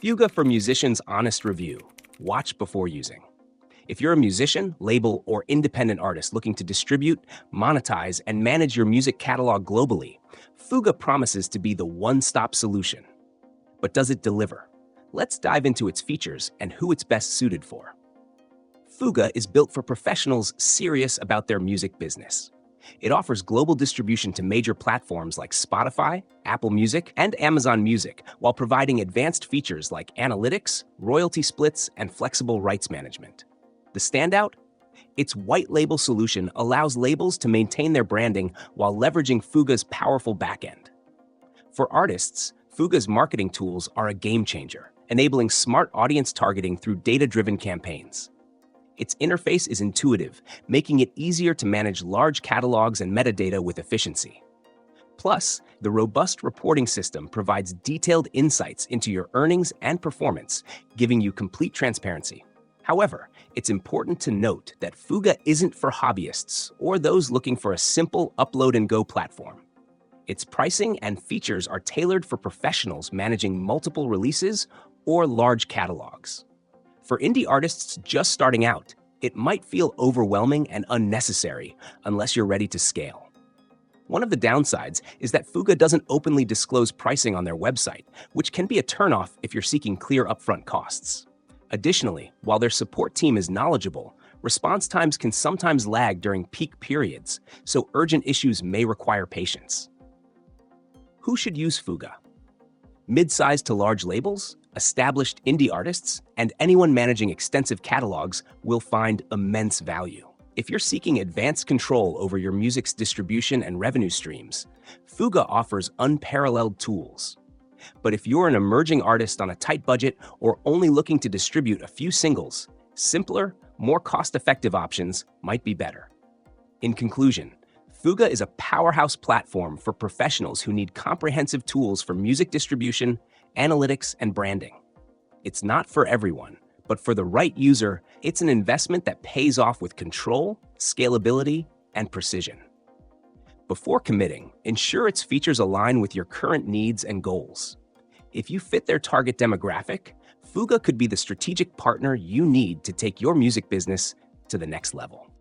FUGA for Musicians Honest Review. Watch before using. If you're a musician, label, or independent artist looking to distribute, monetize, and manage your music catalog globally, FUGA promises to be the one-stop solution. But does it deliver? Let's dive into its features and who it's best suited for. FUGA is built for professionals serious about their music business. It offers global distribution to major platforms like Spotify, Apple Music, and Amazon Music, while providing advanced features like analytics, royalty splits, and flexible rights management. The standout? Its white label solution allows labels to maintain their branding while leveraging FUGA's powerful backend. For artists, FUGA's marketing tools are a game changer, enabling smart audience targeting through data-driven campaigns. Its interface is intuitive, making it easier to manage large catalogs and metadata with efficiency. Plus, the robust reporting system provides detailed insights into your earnings and performance, giving you complete transparency. However, it's important to note that FUGA isn't for hobbyists or those looking for a simple upload-and-go platform. Its pricing and features are tailored for professionals managing multiple releases or large catalogs. For indie artists just starting out, it might feel overwhelming and unnecessary unless you're ready to scale. One of the downsides is that FUGA doesn't openly disclose pricing on their website, which can be a turnoff if you're seeking clear upfront costs. Additionally, while their support team is knowledgeable, response times can sometimes lag during peak periods, so urgent issues may require patience. Who should use FUGA? Mid-sized to large labels, established indie artists, and anyone managing extensive catalogs will find immense value. If you're seeking advanced control over your music's distribution and revenue streams, FUGA offers unparalleled tools. But if you're an emerging artist on a tight budget or only looking to distribute a few singles, simpler, more cost-effective options might be better. In conclusion, FUGA is a powerhouse platform for professionals who need comprehensive tools for music distribution, analytics, and branding. It's not for everyone, but for the right user, it's an investment that pays off with control, scalability, and precision. Before committing, ensure its features align with your current needs and goals. If you fit their target demographic, FUGA could be the strategic partner you need to take your music business to the next level.